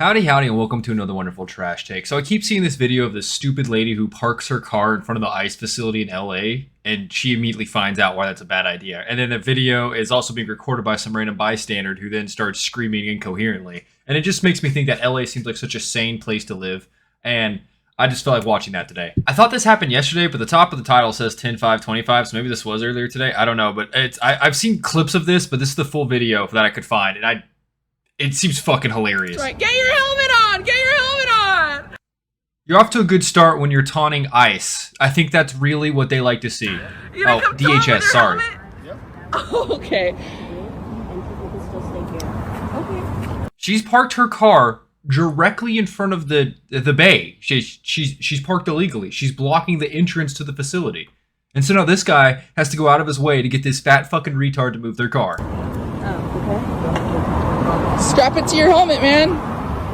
Howdy, howdy, and welcome to another wonderful trash take. So I keep seeing this video of this stupid lady who parks her car in front of the ICE facility in LA, and she immediately finds out why that's a bad idea. And then the video is also being recorded by some random bystander who then starts screaming incoherently. And it just makes me think that LA seems like such a sane place to live, and I just felt like watching that today. I thought this happened yesterday, but the top of the title says 10/5/25, so maybe this was earlier today. I don't know, but I've seen clips of this, but this is the full video that I could find, and it seems fucking hilarious. Right. Get your helmet on! Get your helmet on! You're off to a good start when you're taunting ICE. I think that's really what they like to see. Oh, DHS, sorry. Yep. Oh, okay. She's parked her car directly in front of the bay. She's parked illegally. She's blocking the entrance to the facility. And so now this guy has to go out of his way to get this fat fucking retard to move their car. Oh, okay. Strap it to your helmet, man.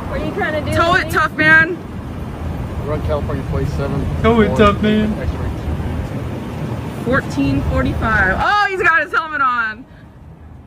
What are you trying to do? Tow it, tough man. Run California Place 7. Tow it, tough man. 1445. Oh, he's got his helmet on.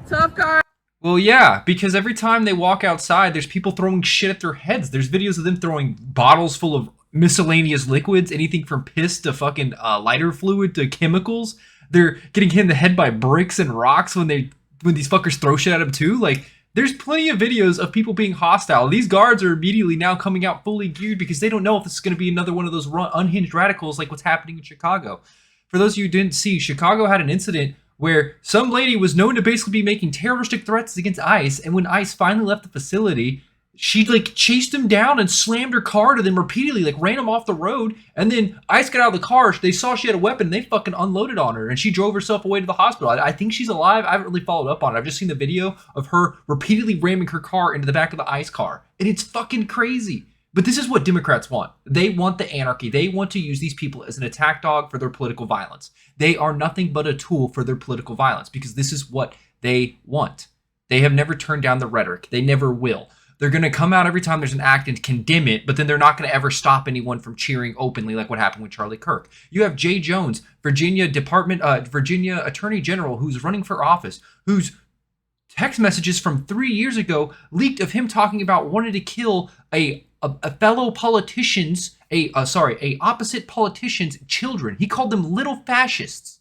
Tough car. Well, yeah, because every time they walk outside, there's people throwing shit at their heads. There's videos of them throwing bottles full of miscellaneous liquids, anything from piss to fucking lighter fluid to chemicals. They're getting hit in the head by bricks and rocks when these fuckers throw shit at them too. Like, there's plenty of videos of people being hostile. These guards are immediately now coming out fully geared because they don't know if this is going to be another one of those unhinged radicals like what's happening in Chicago. For those of you who didn't see, Chicago had an incident where some lady was known to basically be making terroristic threats against ICE, and when ICE finally left the facility, she chased him down and slammed her car to them repeatedly, ran him off the road, and then ICE got out of the car, they saw she had a weapon, and they fucking unloaded on her, and she drove herself away to the hospital. I think she's alive. I haven't really followed up on it. I've just seen the video of her repeatedly ramming her car into the back of the ICE car, and it's fucking crazy. But this is what Democrats want. They want the anarchy. They want to use these people as an attack dog for their political violence. They are nothing but a tool for their political violence because this is what they want. They have never turned down the rhetoric. They never will. They're going to come out every time there's an act and condemn it, but then they're not going to ever stop anyone from cheering openly like what happened with Charlie Kirk. You have Jay Jones, Virginia Attorney General, who's running for office, whose text messages from 3 years ago leaked of him talking about wanting to kill a fellow politician's, opposite politician's children. He called them little fascists.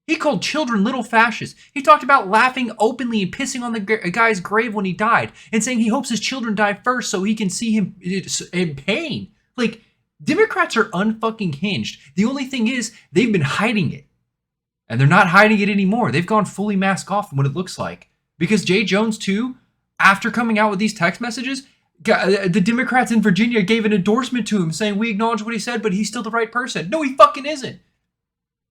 He called children little fascists. He talked about laughing openly and pissing on the guy's grave when he died and saying he hopes his children die first so he can see him in pain. Democrats are unfucking hinged. The only thing is they've been hiding it. And they're not hiding it anymore. They've gone fully mask off from what it looks like. Because Jay Jones, too, after coming out with these text messages, the Democrats in Virginia gave an endorsement to him saying, we acknowledge what he said, but he's still the right person. No, he fucking isn't.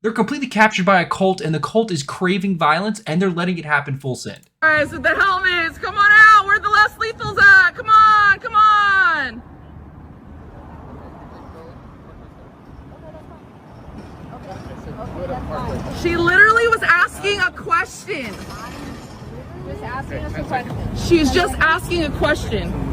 They're completely captured by a cult, and the cult is craving violence, and they're letting it happen full send. Guys, with the helmets, come on out. Where the less lethals at? Come on, come on. She literally was asking a question. She's just asking a question.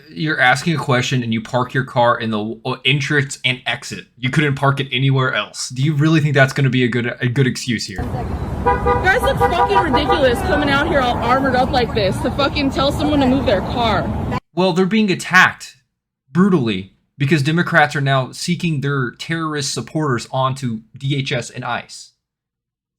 You're asking a question and you park your car in the entrance and exit. You couldn't park it anywhere else. Do you really think that's going to be a good excuse here? Guys, look fucking ridiculous coming out here all armored up like this to fucking tell someone to move their car. Well, they're being attacked brutally because Democrats are now seeking their terrorist supporters onto DHS and ICE.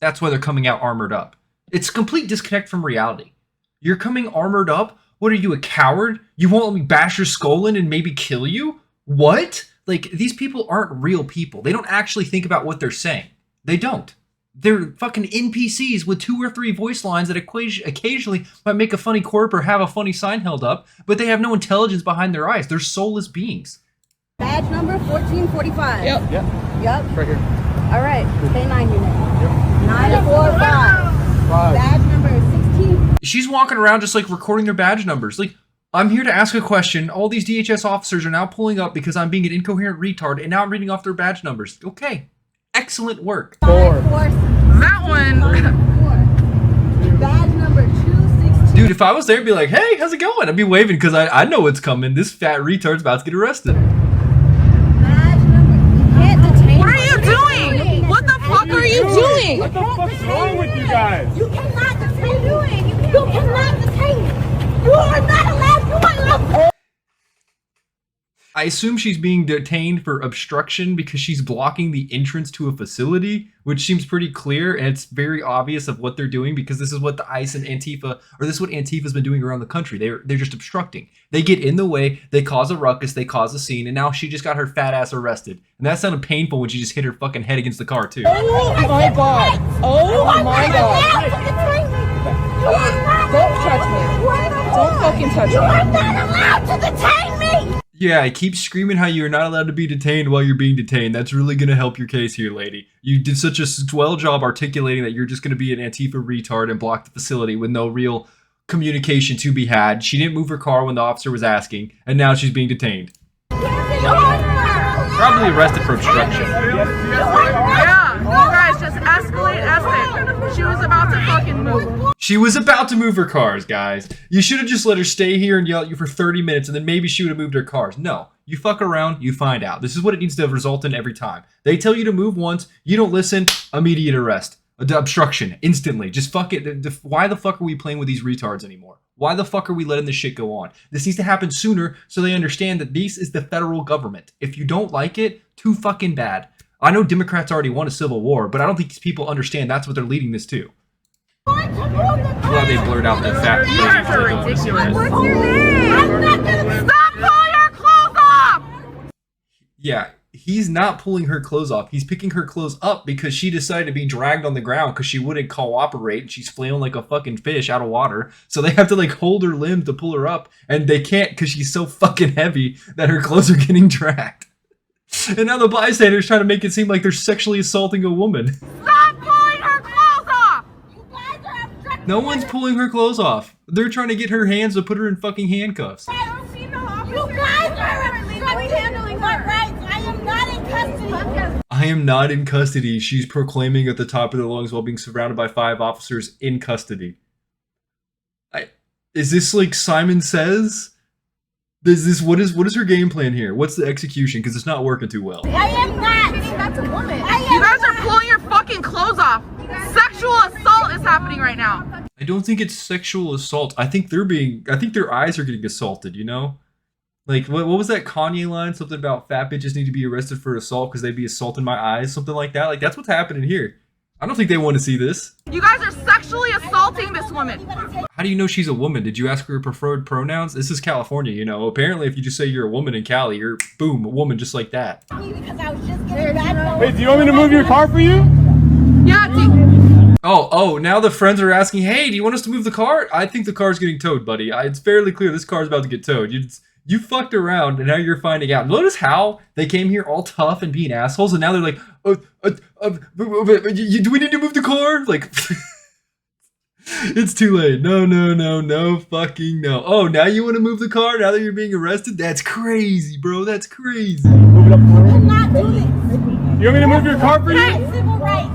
That's why they're coming out armored up. It's a complete disconnect from reality. You're coming armored up? What are you, a coward? You won't let me bash your skull in and maybe kill you? What? These people aren't real people. They don't actually think about what they're saying. They don't. They're fucking NPCs with 2 or 3 voice lines that occasionally might make a funny quirk or have a funny sign held up, but they have no intelligence behind their eyes. They're soulless beings. Badge number 1445. Yep. Yep. Right here. All right. Stay 9 unit. Yep. 945. Badge number 16. She's walking around just recording their badge numbers. I'm here to ask a question. All these DHS officers are now pulling up because I'm being an incoherent retard, and now I'm reading off their badge numbers. Okay. Excellent work. 4. That one. Badge number 216. Dude, if I was there, I'd be like, hey, how's it going? I'd be waving because I know what's coming. This fat retard's about to get arrested. Badge number. You can't detain. What are you doing? What the fuck are you doing? What the fuck's wrong with you guys? You cannot detain. You cannot detain. You are not allowed. You are allowed. I assume she's being detained for obstruction because she's blocking the entrance to a facility, which seems pretty clear, and it's very obvious of what they're doing because this is what the ICE and Antifa, or this is what Antifa's been doing around the country. They're just obstructing. They get in the way, they cause a ruckus, they cause a scene, and now she just got her fat ass arrested. And that sounded painful when she just hit her fucking head against the car too. Oh my god. Oh my god. Don't touch me. Don't fucking touch me. You are not allowed to detain me! Yeah, I keep screaming how you're not allowed to be detained while you're being detained. That's really going to help your case here, lady. You did such a swell job articulating that you're just going to be an Antifa retard and block the facility with no real communication to be had. She didn't move her car when the officer was asking, and now she's being detained. Probably arrested for obstruction. Yeah, you guys just escalate. She was about to fucking move. She was about to move her cars, guys. You should have just let her stay here and yell at you for 30 minutes, and then maybe she would have moved her cars. No. You fuck around, you find out. This is what it needs to result in every time. They tell you to move once, you don't listen, immediate arrest. Obstruction, instantly. Just fuck it. Why the fuck are we playing with these retards anymore? Why the fuck are we letting this shit go on? This needs to happen sooner so they understand that this is the federal government. If you don't like it, too fucking bad. I know Democrats already won a civil war, but I don't think these people understand that's what they're leading this to. I'm glad they blurred out the fact You guys are ridiculous. What's your name? I'm not gonna Stop pulling your clothes off! Yeah, he's not pulling her clothes off. He's picking her clothes up because she decided to be dragged on the ground because she wouldn't cooperate and she's flailing like a fucking fish out of water. So they have to like hold her limb to pull her up, and they can't because she's so fucking heavy that her clothes are getting dragged. And now the bystanders trying to make it seem like they're sexually assaulting a woman. Stop pulling her clothes off! You guys are obstructing. No one's pulling her clothes off. They're trying to get her hands to put her in fucking handcuffs. I don't see no officer. You guys are illegally handling my rights. I am not in custody. I am not in custody, she's proclaiming at the top of their lungs while being surrounded by 5 officers in custody. Is this like Simon Says? What is her game plan here? What's the execution? Because it's not working too well. I am not. That's a woman. You guys are pulling your fucking clothes off. Sexual assault is happening right now. I don't think it's sexual assault. I think their eyes are getting assaulted, you know? Like, what was that Kanye line? Something about fat bitches need to be arrested for assault because they'd be assaulting my eyes? Something like that? Like, that's what's happening here. I don't think they want to see this. You guys are sexually assaulting this woman. How do you know she's a woman? Did you ask her preferred pronouns? This is California, you know. Apparently, if you just say you're a woman in Cali, you're, boom, a woman just like that. Because I was just getting back. Hey, do you want me to move your car for you? Yeah, Oh, now the friends are asking, hey, do you want us to move the car? I think the car's getting towed, buddy. It's fairly clear this car's about to get towed. You fucked around, and now you're finding out. Notice how they came here all tough and being assholes, and now they're like, do we need to move the car? Like, it's too late. No, fucking no. Oh, now you want to move the car now that you're being arrested? That's crazy, bro. That's crazy. Move it up for I me. will not do this. You want me to move your car for you? My civil rights.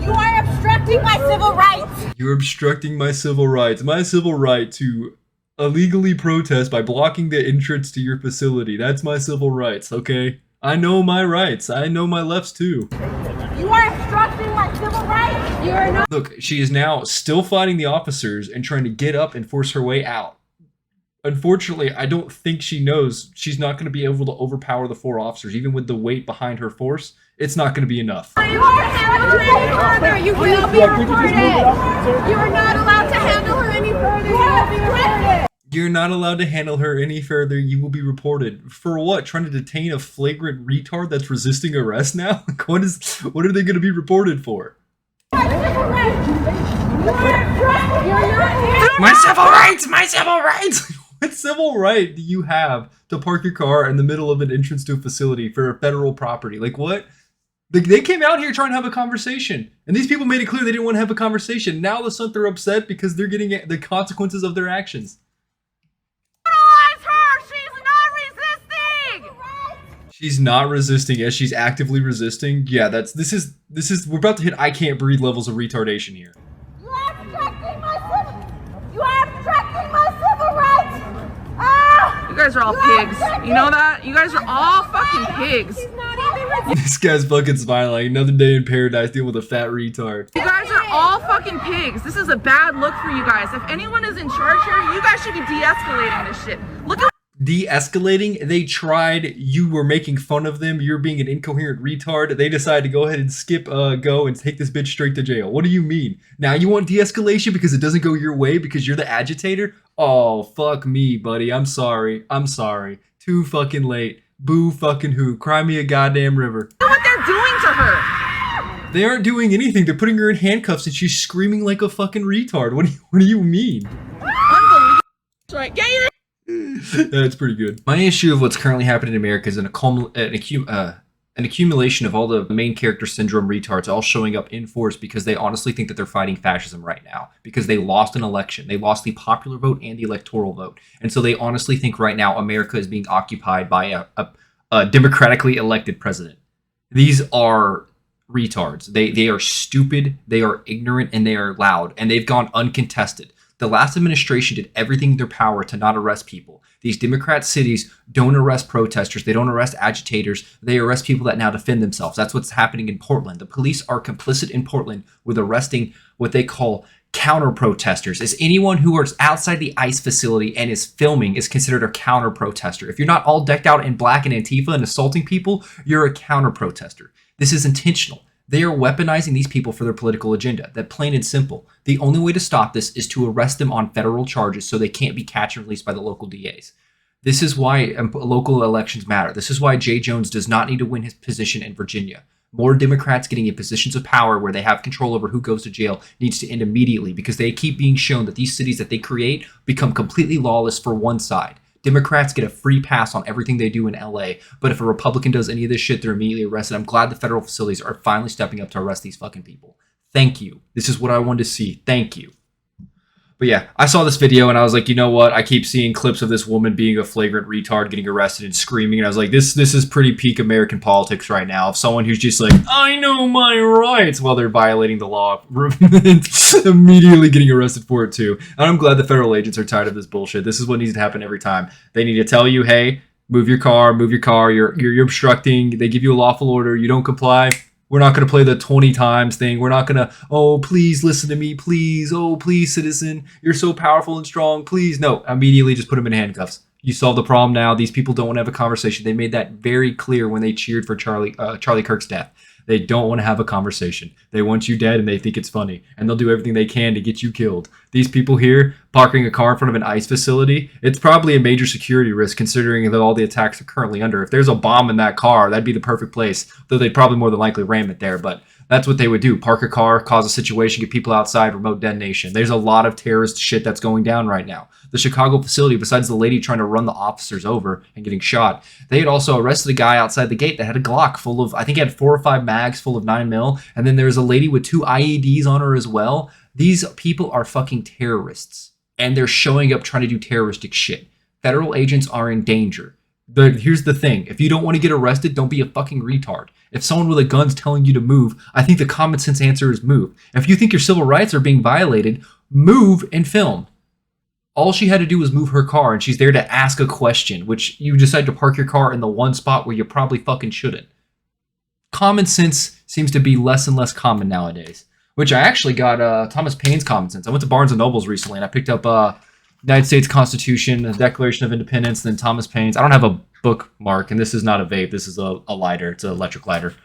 You are obstructing my civil rights. You're obstructing my civil rights. My civil right to illegally protest by blocking the entrance to your facility. That's my civil rights, okay? I know my rights. I know my lefts too. You are obstructing my civil rights. You are not. Look, she is now still fighting the officers and trying to get up and force her way out. Unfortunately, I don't think she knows she's not going to be able to overpower the 4 officers. Even with the weight behind her force, it's not going to be enough. You are handling her any further. You will be reported. You are not allowed to handle her any further. You will be reported. You're not allowed to handle her any further. You will be reported. For what? Trying to detain a flagrant retard that's resisting arrest now? Like, what are they going to be reported for? My civil rights. My civil rights! My civil rights! What civil right do you have to park your car in the middle of an entrance to a facility for a federal property? Like, what? They came out here trying to have a conversation. And these people made it clear they didn't want to have a conversation. Now all of a sudden they're upset because they're getting the consequences of their actions. She's not resisting. Yes, she's actively resisting. Yeah, this is we're about to hit I can't breathe levels of retardation here. You are obstructing my civil rights. Ah! You guys are all pigs. You know that? You guys are all fucking pigs. She's not even This guy's fucking smiling. Another day in paradise dealing with a fat retard. You guys are all fucking pigs. This is a bad look for you guys. If anyone is in charge here, you guys should be de-escalating this shit. Look at de-escalating. They tried, you were making fun of them, you're being an incoherent retard. They decided to go ahead and skip go and take this bitch straight to jail. What do you mean? Now you want de-escalation because it doesn't go your way because you're the agitator? Oh, fuck me, buddy. I'm sorry. Too fucking late. Boo fucking who. Cry me a goddamn river. What they're doing to her. They aren't doing anything. They're putting her in handcuffs and she's screaming like a fucking retard. What do you mean? Unbelievable. That's right. Get your That's pretty good. My issue of what's currently happening in America is an accumulation of all the main character syndrome retards all showing up in force because they honestly think that they're fighting fascism right now because they lost an election. They lost the popular vote and the electoral vote. And so they honestly think right now America is being occupied by a democratically elected president. These are retards. They are stupid, they are ignorant, and they are loud, and they've gone uncontested. The last administration did everything in their power to not arrest people. These Democrat cities don't arrest protesters. They don't arrest agitators. They arrest people that now defend themselves. That's what's happening in Portland. The police are complicit in Portland with arresting what they call counter protesters. Is anyone who is outside the ICE facility and is filming is considered a counter protester. If you're not all decked out in black and Antifa and assaulting people, you're a counter protester. This is intentional. They are weaponizing these people for their political agenda. That plain and simple. The only way to stop this is to arrest them on federal charges so they can't be catch and released by the local DAs. This is why local elections matter. This is why Jay Jones does not need to win his position in Virginia. More Democrats getting in positions of power where they have control over who goes to jail needs to end immediately because they keep being shown that these cities that they create become completely lawless for one side. Democrats get a free pass on everything they do in LA, but if a Republican does any of this shit, they're immediately arrested. I'm glad the federal facilities are finally stepping up to arrest these fucking people. Thank you. This is what I wanted to see. Thank you. But yeah, I saw this video and I was like, you know what? I keep seeing clips of this woman being a flagrant retard, getting arrested and screaming. And I was like, this is pretty peak American politics right now. Of someone who's just like, I know my rights while they're violating the law, immediately getting arrested for it too. And I'm glad the federal agents are tired of this bullshit. This is what needs to happen every time. They need to tell you, hey, move your car, you're obstructing. They give you a lawful order. You don't comply. We're not going to play the 20 times thing. We're not going to, oh, please listen to me, please. Oh, please, citizen. You're so powerful and strong. Please. No, immediately just put them in handcuffs. You solve the problem now. These people don't want to have a conversation. They made that very clear when they cheered for Charlie Kirk's death. They don't want to have a conversation. They want you dead and they think it's funny. And they'll do everything they can to get you killed. These people here, parking a car in front of an ICE facility, it's probably a major security risk considering that all the attacks are currently under. If there's a bomb in that car, that'd be the perfect place. Though they'd probably more than likely ram it there. But that's what they would do. Park a car, cause a situation, get people outside, remote detonation. There's a lot of terrorist shit that's going down right now. The Chicago facility, besides the lady trying to run the officers over and getting shot, they had also arrested a guy outside the gate that had a Glock full of, I think he had 4 or 5 mags full of 9mm. And then there was a lady with 2 IEDs on her as well. These people are fucking terrorists. And they're showing up trying to do terroristic shit. Federal agents are in danger. But here's the thing. If you don't want to get arrested, don't be a fucking retard. If someone with a gun's telling you to move, I think the common sense answer is move. If you think your civil rights are being violated, move and film. All she had to do was move her car, and she's there to ask a question, which you decide to park your car in the one spot where you probably fucking shouldn't. Common sense seems to be less and less common nowadays, which I actually got Thomas Paine's Common Sense. I went to Barnes & Noble's recently, and I picked up United States Constitution, the Declaration of Independence, and then Thomas Paine's. I don't have a bookmark, and this is not a vape. This is a lighter. It's an electric lighter.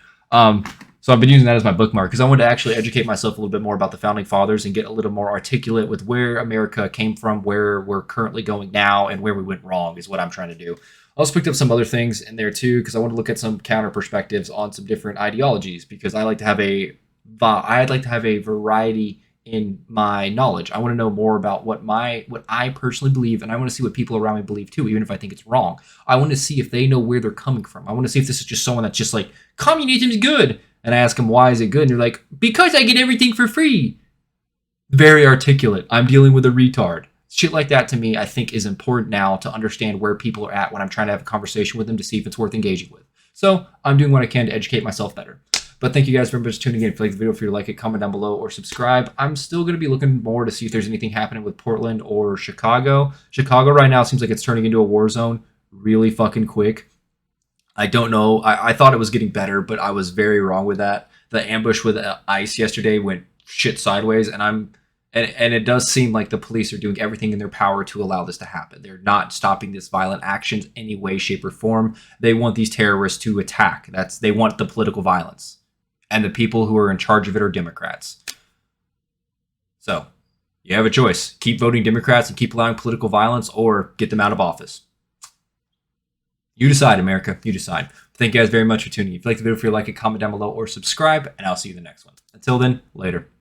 So I've been using that as my bookmark because I wanted to actually educate myself a little bit more about the Founding Fathers and get a little more articulate with where America came from, where we're currently going now, and where we went wrong is what I'm trying to do. I also picked up some other things in there too because I want to look at some counter perspectives on some different ideologies because I'd like to have a variety in my knowledge. I want to know more about what I personally believe, and I want to see what people around me believe too, even if I think it's wrong. I want to see if they know where they're coming from. I want to see if this is just someone that's just like, communism's good. And I ask them, why is it good? And they're like, because I get everything for free. Very articulate. I'm dealing with a retard. Shit like that to me, I think, is important now to understand where people are at when I'm trying to have a conversation with them to see if it's worth engaging with. So I'm doing what I can to educate myself better. But thank you guys very much for tuning in. If you like the video, feel free to like it, comment down below, or subscribe. I'm still going to be looking more to see if there's anything happening with Portland or Chicago. Chicago right now seems like it's turning into a war zone really fucking quick. I don't know. I thought it was getting better, but I was very wrong with that. The ambush with ICE yesterday went shit sideways, and And it does seem like the police are doing everything in their power to allow this to happen. They're not stopping this violent actions any way, shape, or form. They want these terrorists to attack. They want the political violence. And the people who are in charge of it are Democrats. So, you have a choice. Keep voting Democrats and keep allowing political violence, or get them out of office. You decide, America. You decide. Thank you guys very much for tuning in. If you like the video, feel like it, comment down below, or subscribe, and I'll see you in the next one. Until then, later.